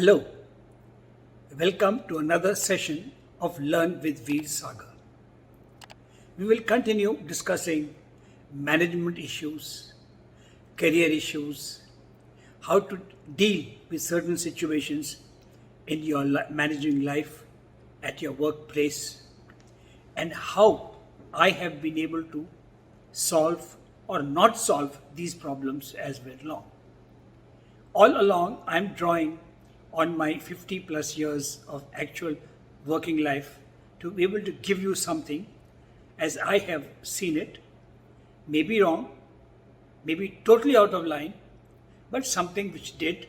Hello, welcome to another session of Learn with Veer Sagar. We will continue discussing management issues, career issues, how to deal with certain situations in your managing life at your workplace, and how I have been able to solve or not solve these problems as we along. All along, I'm drawing on my 50 plus years of actual working life to be able to give you something as I have seen it, maybe wrong, maybe totally out of line, but something which did,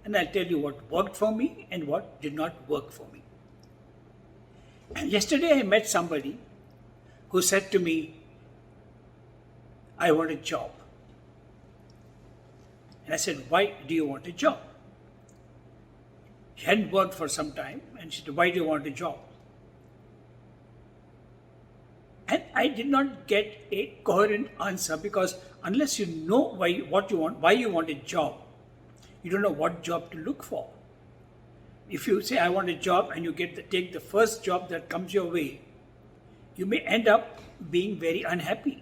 and I'll tell you what worked for me and what did not work for me. And yesterday I met somebody who said to me, I want a job. And I said, why do you want a job? She hadn't worked for some time, and she said, why do you want a job? And I did not get a coherent answer, because unless you know why you want a job, you don't know what job to look for. If you say, I want a job, and you take the first job that comes your way, you may end up being very unhappy,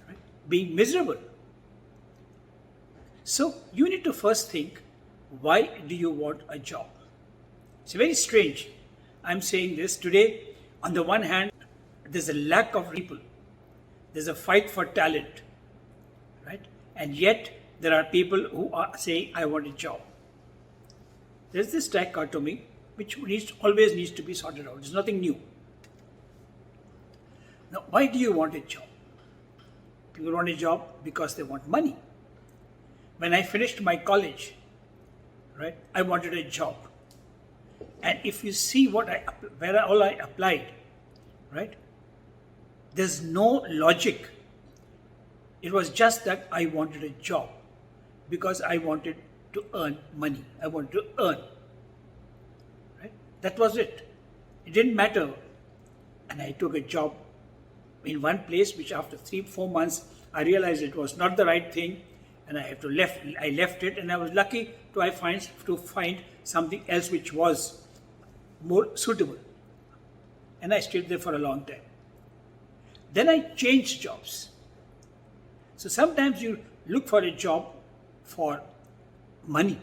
right? Being miserable. So you need to first think, why do you want a job? It's very strange. I'm saying this today. On the one hand, there's a lack of people. There's a fight for talent, right? And yet there are people who are saying, I want a job. There's this dichotomy which always needs to be sorted out. There's nothing new. Now, why do you want a job? People want a job because they want money. When I finished my college, right, I wanted a job. And if you see where all I applied, right, there's no logic. It was just that I wanted a job because I wanted to earn money. I wanted to earn. Right? That was it. It didn't matter. And I took a job in one place, which after 3-4 months, I realized it was not the right thing. And I left it, and I was lucky to find something else which was more suitable. And I stayed there for a long time. Then I changed jobs. So sometimes you look for a job for money.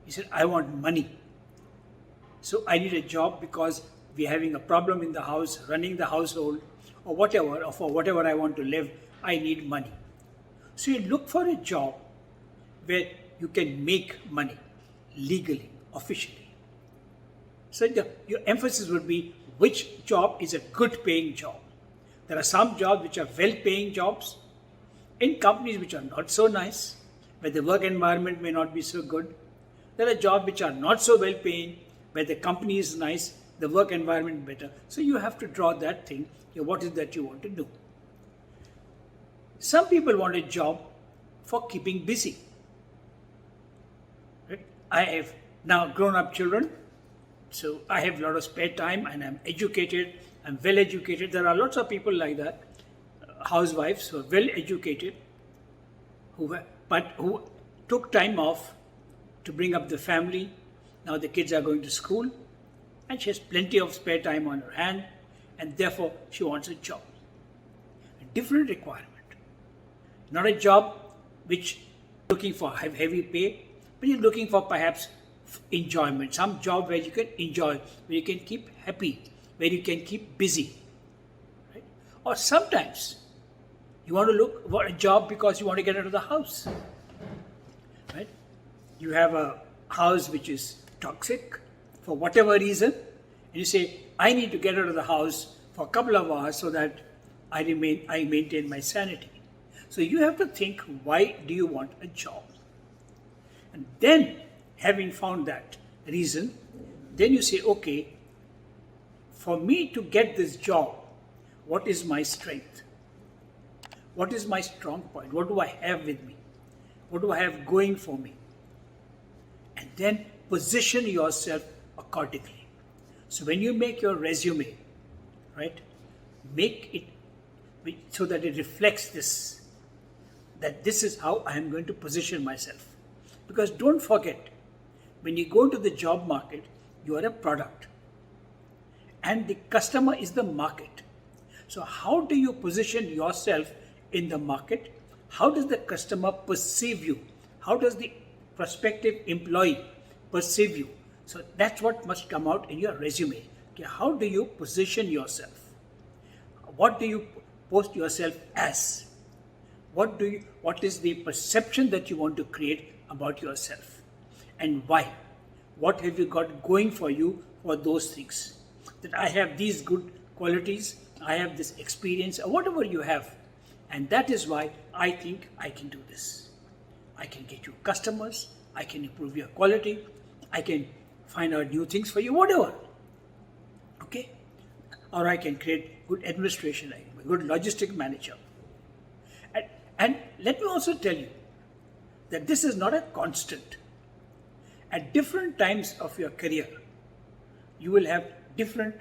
He said, I want money. So I need a job because we're having a problem in the house, running the household, or whatever, or for whatever I want to live, I need money. So you look for a job where you can make money legally, officially. So your emphasis would be which job is a good paying job. There are some jobs which are well paying jobs in companies which are not so nice, where the work environment may not be so good. There are jobs which are not so well paying, where the company is nice, the work environment better. So you have to draw that thing, what is that you want to do. Some people want a job for keeping busy. Right? I have now grown up children, so I have a lot of spare time, and I'm educated, I'm well educated. There are lots of people like that, housewives who are well educated, who took time off to bring up the family. Now the kids are going to school, and she has plenty of spare time on her hand, and therefore she wants a job. A different requirement. Not a job which looking for heavy pay, but you're looking for perhaps enjoyment. Some job where you can enjoy, where you can keep happy, where you can keep busy. Right? Or sometimes you want to look for a job because you want to get out of the house. Right? You have a house which is toxic for whatever reason, and you say, I need to get out of the house for a couple of hours so that I maintain my sanity. So you have to think, why do you want a job? And then, having found that reason, then you say, okay, for me to get this job, what is my strength? What is my strong point? What do I have with me? What do I have going for me? And then position yourself accordingly. So when you make your resume, right, make it so that it reflects this, that this is how I am going to position myself. Because don't forget, when you go to the job market, you are a product. And the customer is the market. So how do you position yourself in the market? How does the customer perceive you? How does the prospective employee perceive you? So that's what must come out in your resume. Okay, how do you position yourself? What do you post yourself as? What is the perception that you want to create about yourself? And why? What have you got going for you for those things? That I have these good qualities, I have this experience, or whatever you have. And that is why I think I can do this. I can get you customers, I can improve your quality, I can find out new things for you, whatever. Okay? Or I can create good administration, like a good logistic manager. And let me also tell you that this is not a constant. At different times of your career, you will have different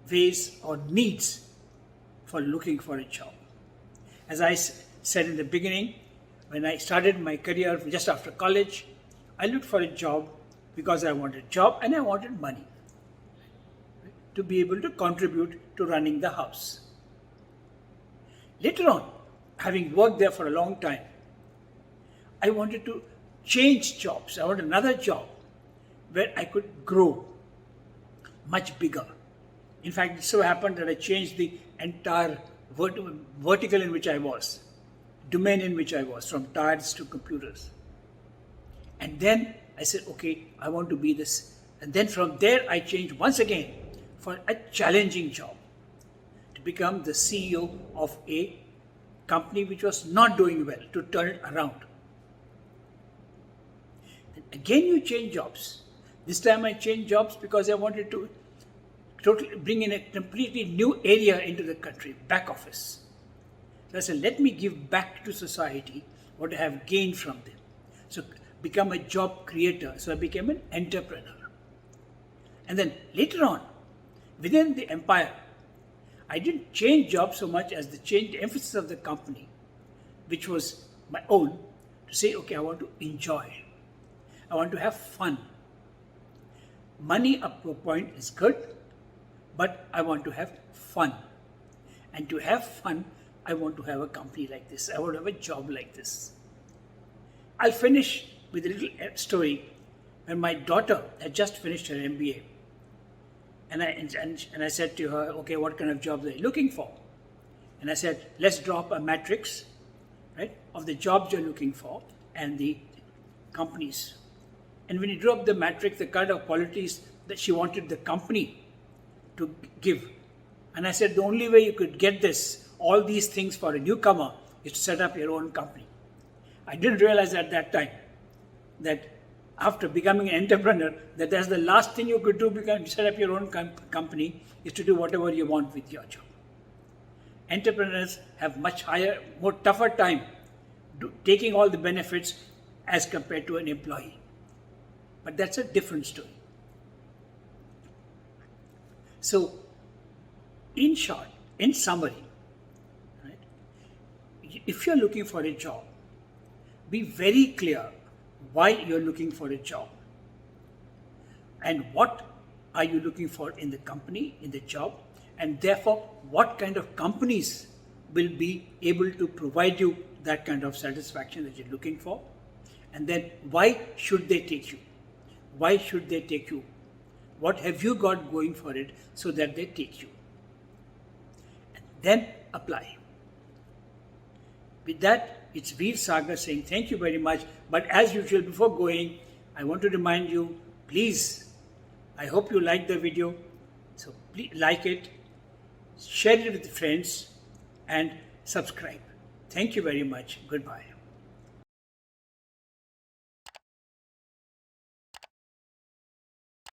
ways or needs for looking for a job. As I said in the beginning, when I started my career just after college, I looked for a job because I wanted a job and I wanted money to be able to contribute to running the house. Later on, having worked there for a long time, I wanted to change jobs. I wanted another job where I could grow much bigger. In fact, it so happened that I changed the entire vertical in which I was, domain in which I was, from tires to computers. And then I said, okay, I want to be this. And then from there, I changed once again for a challenging job to become the CEO of a company which was not doing well, to turn it around. And again, you change jobs. This time I changed jobs because I wanted to totally bring in a completely new area into the country, back office. So I said, let me give back to society what I have gained from them. So become a job creator. So I became an entrepreneur. And then later on, within the empire, I didn't change jobs so much as the emphasis of the company, which was my own, to say, okay, I want to enjoy. I want to have fun. Money up to a point is good, but I want to have fun. And to have fun, I want to have a company like this. I want to have a job like this. I'll finish with a little story. When my daughter had just finished her MBA, and I said to her, okay, what kind of jobs are you looking for? And I said, let's drop a matrix, right, of the jobs you're looking for and the companies. And when you drop the matrix, the kind of qualities that she wanted the company to give. And I said, the only way you could get this, all these things for a newcomer, is to set up your own company. I didn't realize at that time that after becoming an entrepreneur, that's the last thing you could do, because set up your own company, is to do whatever you want with your job. Entrepreneurs have much higher, more tougher time taking all the benefits as compared to an employee. But that's a different story. So, in short, in summary, right, if you're looking for a job, be very clear why you're looking for a job and what are you looking for in the company, in the job, and therefore what kind of companies will be able to provide you that kind of satisfaction that you're looking for, and then why should they take you? Why should they take you? What have you got going for it so that they take you? And then apply. With that, it's Veer Sagar saying thank you very much. But as usual, before going, I want to remind you, please, I hope you like the video. So please like it, share it with friends, and subscribe. Thank you very much. Goodbye.